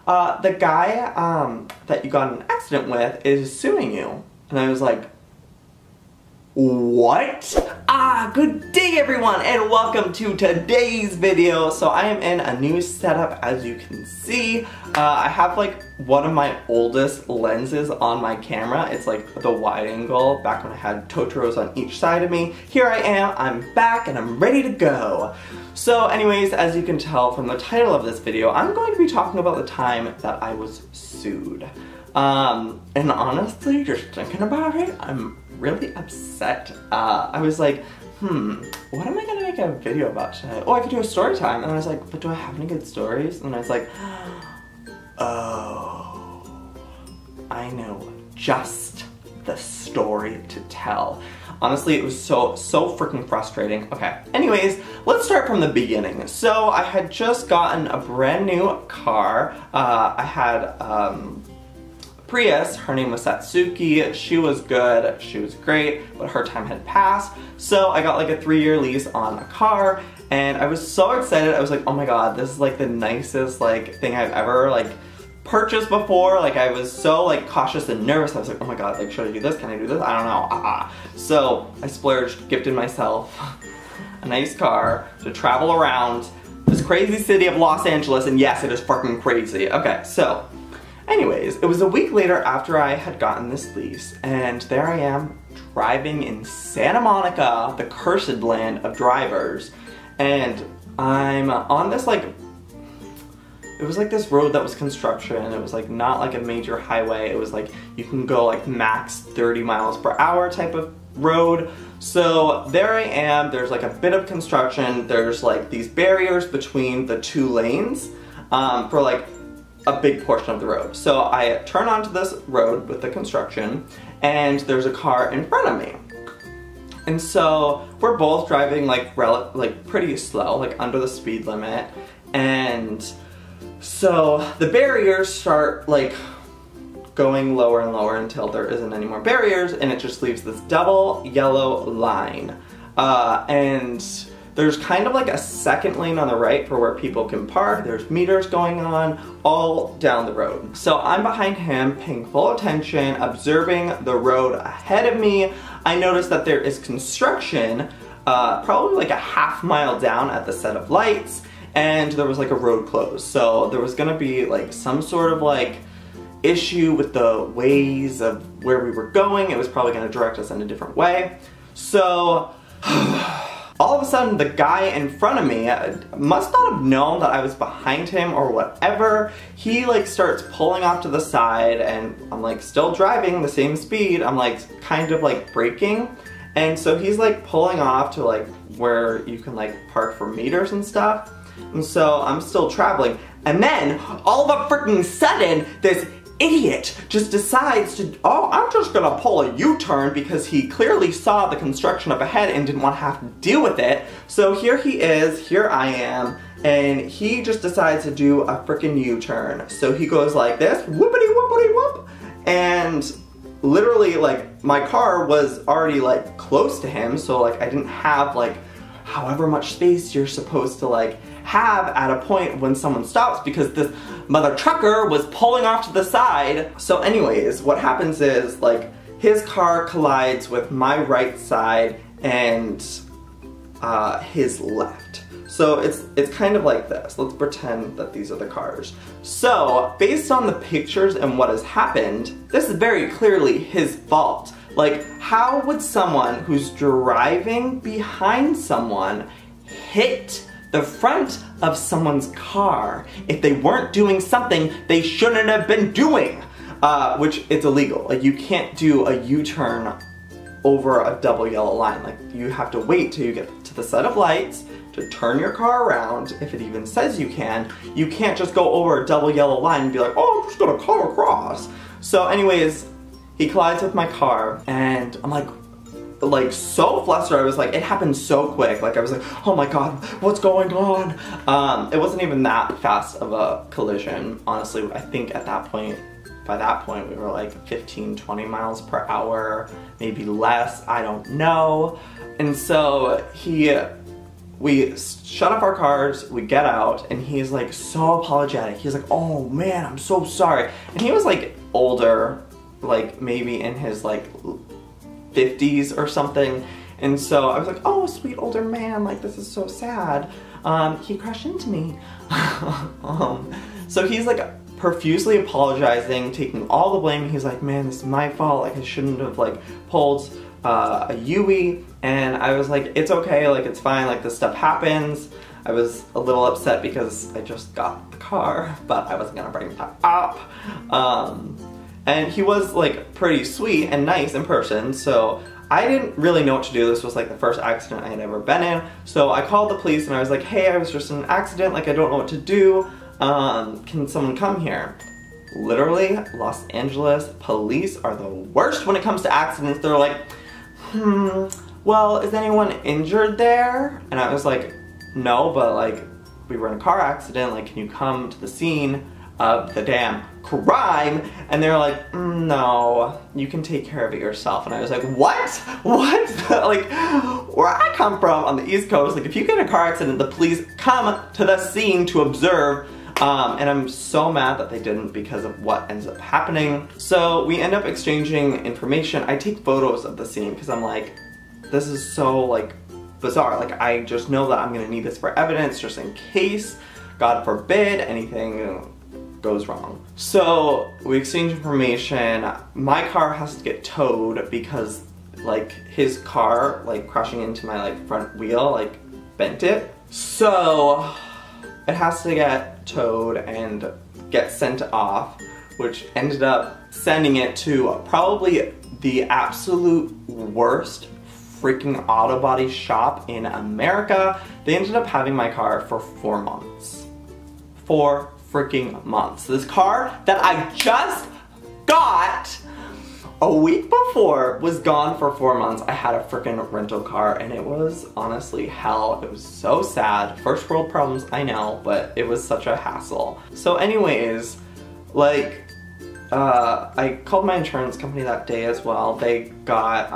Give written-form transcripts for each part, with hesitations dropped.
the guy that you got in an accident with is suing you. And I was like, what? Good day everyone and welcome to today's video. So I am in a new setup, as you can see. I have like one of my oldest lenses on my camera. It's like the wide angle back when I had Totoros on each side of me. Here I am, I'm back and I'm ready to go. So anyways, as you can tell from the title of this video, I'm going to be talking about the time that I was sued. And honestly, just thinking about it, I'm really upset. I was like, what am I gonna make a video about today? Oh, I could do a story time. And I was like, but do I have any good stories? And I was like, oh, I know just the story to tell. Honestly, it was so freaking frustrating. Okay, anyways, let's start from the beginning. So I had just gotten a brand new car. I had, Prius, her name was Satsuki, she was good, she was great, but her time had passed, so I got like a 3-year lease on a car, and I was so excited. I was like, oh my god, this is like the nicest like thing I've ever like purchased before. Like I was so like cautious and nervous. I was like, oh my god, like should I do this, can I do this, I don't know, So I splurged, gifted myself a nice car to travel around this crazy city of Los Angeles, and yes, it is fucking crazy. Okay, so anyways, it was a week later after I had gotten this lease, and there I am driving in Santa Monica, the cursed land of drivers, and I'm on this like, it was like this road that was construction. It was like not like a major highway. It was like you can go like max 30 miles per hour type of road. So there I am, there's like a bit of construction, there's like these barriers between the two lanes for like a big portion of the road. So I turn onto this road with the construction, and there's a car in front of me. And so we're both driving like pretty slow, like under the speed limit. And so the barriers start like going lower and lower until there isn't any more barriers, and it just leaves this double yellow line. And there's kind of like a second lane on the right for where people can park. There's meters going on all down the road. So I'm behind him, paying full attention, observing the road ahead of me. I noticed that there is construction probably like a half-mile down at the set of lights, and there was like a road closed. So there was gonna be like some sort of like issue with the ways of where we were going. It was probably gonna direct us in a different way. So all of a sudden, the guy in front of me must not have known that I was behind him or whatever. He like starts pulling off to the side, and I'm like still driving the same speed. I'm like kind of like braking. And so he's like pulling off to like where you can like park for meters and stuff. And so I'm still traveling. And then all of a freaking sudden, this idiot just decides to, oh, I'm just gonna pull a U-turn, because he clearly saw the construction up ahead and didn't want to have to deal with it. So here he is, here I am, and he just decides to do a freaking U-turn. So he goes like this, whoopity whoopity whoop, and literally like my car was already like close to him, so like I didn't have like however much space you're supposed to like have at a point when someone stops, because this mother trucker was pulling off to the side. So anyways, what happens is like his car collides with my right side and his left. So it's kind of like this. Let's pretend that these are the cars. So based on the pictures and what has happened, this is very clearly his fault. Like, how would someone who's driving behind someone hit the front of someone's car if they weren't doing something they shouldn't have been doing? Which it's illegal. Like, you can't do a U-turn over a double yellow line. Like, you have to wait till you get to the set of lights to turn your car around, if it even says you can. You can't just go over a double yellow line and be like, oh, I'm just gonna come across. So anyways, he collides with my car, and I'm like so flustered. I was like, it happened so quick. Like I was like, oh my god, what's going on? It wasn't even that fast of a collision. Honestly, I think at that point, by that point, we were like 15, 20 miles per hour, maybe less, I don't know. And so he we shut off our cars, we get out, and he's like so apologetic. He's like, oh man, I'm so sorry. And he was like older, like maybe in his like 50s or something. And so I was like, oh, sweet older man, like this is so sad. He crashed into me. So he's like profusely apologizing, taking all the blame. He's like, man, this is my fault. Like I shouldn't have like pulled a Yui. And I was like, it's okay, like it's fine, like this stuff happens. I was a little upset because I just got the car, but I wasn't gonna bring that up. And he was like pretty sweet and nice in person, so I didn't really know what to do. This was like the first accident I had ever been in. So I called the police and I was like, hey, I was just in an accident, like I don't know what to do. Can someone come here? Literally, Los Angeles police are the worst when it comes to accidents. They're like, well, is anyone injured there? And I was like, no, but like, we were in a car accident, like, can you come to the scene of the damn crime? And they're like, no, you can take care of it yourself. And I was like, what? What? Like, where I come from on the East Coast, like, if you get in a car accident, the police come to the scene to observe. And I'm so mad that they didn't because of what ends up happening. So we end up exchanging information. I take photos of the scene because I'm like, this is so like bizarre. Like I just know that I'm gonna need this for evidence just in case, God forbid, anything goes wrong. So we exchange information. My car has to get towed because like his car like crashing into my like front wheel like bent it. So it has to get towed and get sent off, which ended up sending it to probably the absolute worst freaking auto body shop in America. They ended up having my car for 4 months. 4 freaking months. This car that I just got a week before was gone for 4 months. I had a freaking rental car and it was honestly hell. It was so sad. First world problems, I know, but it was such a hassle. So anyways, like, I called my insurance company that day as well. They got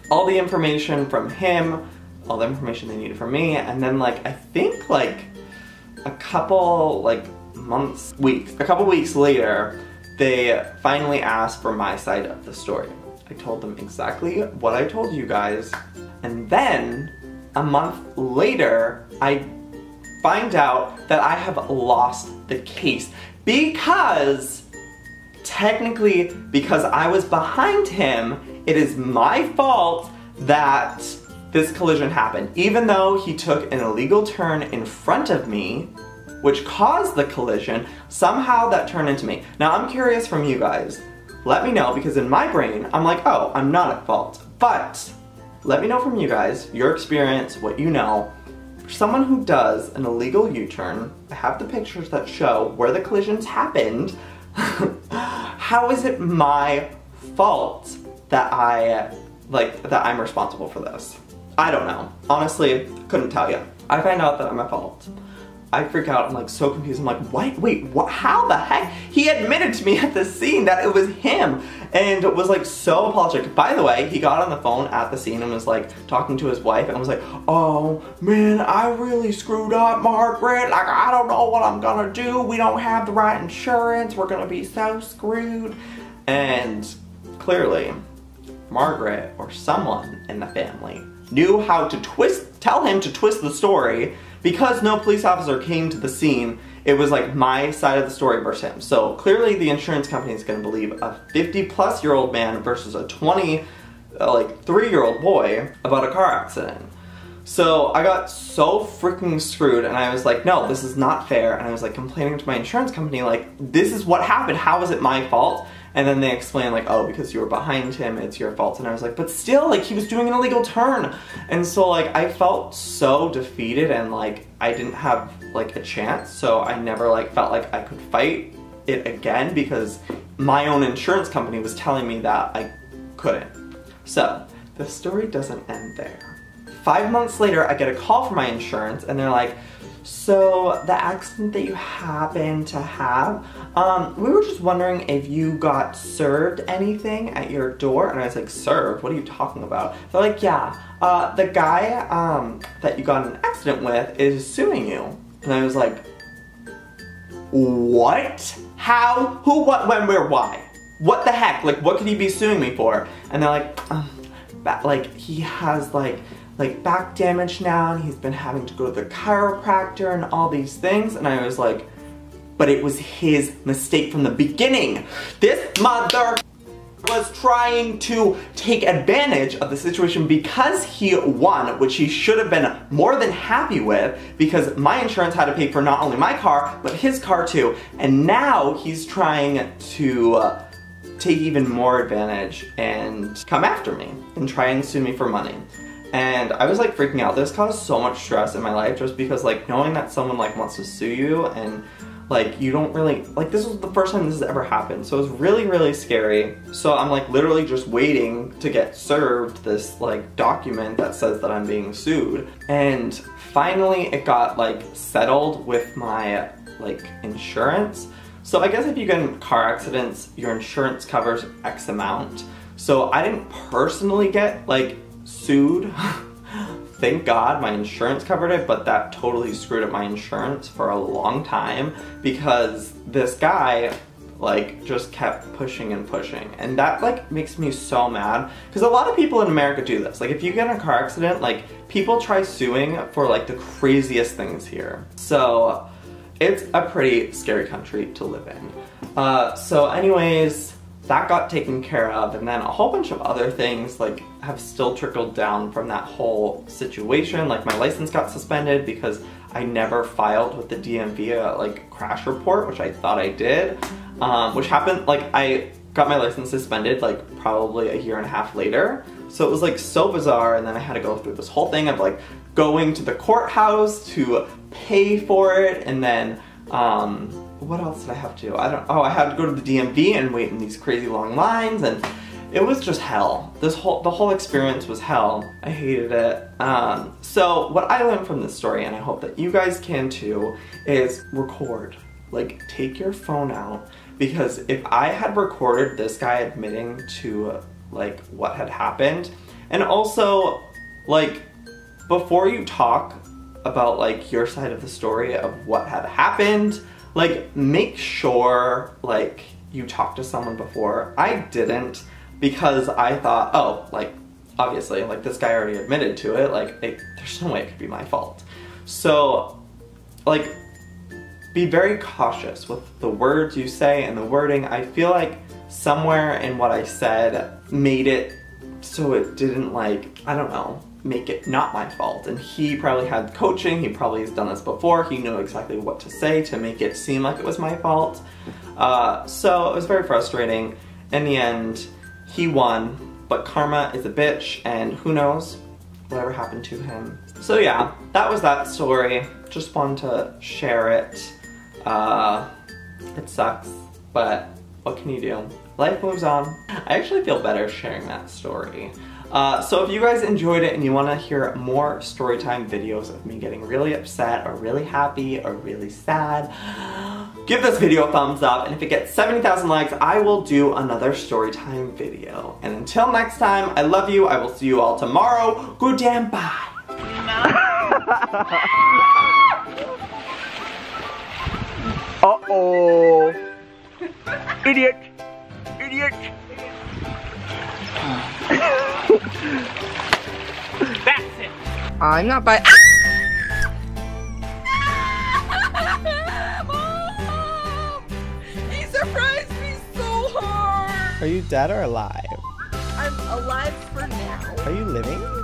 all the information from him, all the information they needed from me, and then like, I think like a couple like a couple weeks later, they finally asked for my side of the story. I told them exactly what I told you guys, and then a month later, I find out that I have lost the case because technically, because I was behind him, it is my fault that this collision happened. Even though he took an illegal turn in front of me, which caused the collision, somehow that turned into me. Now I'm curious from you guys. Let me know, because in my brain, I'm like, oh, I'm not at fault. But let me know from you guys, your experience, what you know. For someone who does an illegal U-turn, I have the pictures that show where the collisions happened. How is it my fault that I'm responsible for this? I don't know. Honestly, couldn't tell you. I find out that I'm at fault. I freak out, I'm like so confused. I'm like, what? Wait, what? How the heck? He admitted to me at the scene that it was him and was like so apologetic. By the way, he got on the phone at the scene and was like talking to his wife and was like, oh man, I really screwed up, Margaret. Like, I don't know what I'm gonna do. We don't have the right insurance. We're gonna be so screwed. And clearly, Margaret or someone in the family knew how to tell him to twist the story. Because no police officer came to the scene, it was like my side of the story versus him. So clearly the insurance company is gonna believe a 50-plus-year-old man versus a 3-year-old boy about a car accident. So I got so freaking screwed and I was like, no, this is not fair. And I was like complaining to my insurance company, like, this is what happened, how is it my fault? And then they explained like, oh, because you were behind him, it's your fault. And I was like, but still, like, he was doing an illegal turn. And so like, I felt so defeated and like, I didn't have like a chance. So I never like felt like I could fight it again because my own insurance company was telling me that I couldn't. So the story doesn't end there. 5 months later, I get a call from my insurance and they're like, So the accident that you happen to have, we were just wondering if you got served anything at your door. And I was like, served? What are you talking about? They're like, yeah, the guy that you got in an accident with is suing you. And I was like, what? How? Who? What? When? Where? Why? What the heck? Like, what could he be suing me for? And they're like, he has like back damage now, and he's been having to go to the chiropractor and all these things. And I was like, but it was his mistake from the beginning. This mother was trying to take advantage of the situation because he won, which he should have been more than happy with, because my insurance had to pay for not only my car, but his car too. And now he's trying to take even more advantage and come after me and try and sue me for money. And I was like freaking out. This caused so much stress in my life just because like knowing that someone like wants to sue you and like you don't really, like this was the first time this has ever happened. So it was really, really scary. So I'm like literally just waiting to get served this like document that says that I'm being sued. And finally it got like settled with my like insurance. So I guess if you get in car accidents, your insurance covers X amount. So I didn't personally get like sued. Thank God my insurance covered it, but that totally screwed up my insurance for a long time because this guy like just kept pushing and pushing, and that like makes me so mad because a lot of people in America do this. Like if you get in a car accident, like people try suing for like the craziest things here. So it's a pretty scary country to live in. So anyways, that got taken care of, and then a whole bunch of other things like have still trickled down from that whole situation. Like my license got suspended because I never filed with the DMV a like crash report, which I thought I did, which happened, like I got my license suspended like probably a year and a half later. So it was like so bizarre, and then I had to go through this whole thing of like going to the courthouse to pay for it, and then what else did I have to? I had to go to the DMV and wait in these crazy long lines, and it was just hell. The whole experience was hell. I hated it. So what I learned from this story, and I hope that you guys can too, is record. Like take your phone out, because if I had recorded this guy admitting to like what had happened, and also like before you talk about like your side of the story of what had happened, like make sure like you talk to someone before. I didn't, because I thought, oh, like obviously like this guy already admitted to it, like there's no way it could be my fault. So like be very cautious with the words you say and the wording. I feel like somewhere in what I said made it so it didn't like, I don't know, make it not my fault. And he probably had coaching, he probably has done this before, he knew exactly what to say to make it seem like it was my fault. So it was very frustrating. In the end, he won, but karma is a bitch, and who knows whatever happened to him. So yeah, that was that story. Just wanted to share it. It sucks, but what can you do? Life moves on. I actually feel better sharing that story. So if you guys enjoyed it and you want to hear more storytime videos of me getting really upset or really happy or really sad, give this video a thumbs up, and if it gets 70,000 likes, I will do another storytime video. And until next time, I love you. I will see you all tomorrow. Good damn bye. Uh-oh. Idiot. Idiot. That's it. I'm not by. Mom! He surprised me so hard. Are you dead or alive? I'm alive for now. Are you living?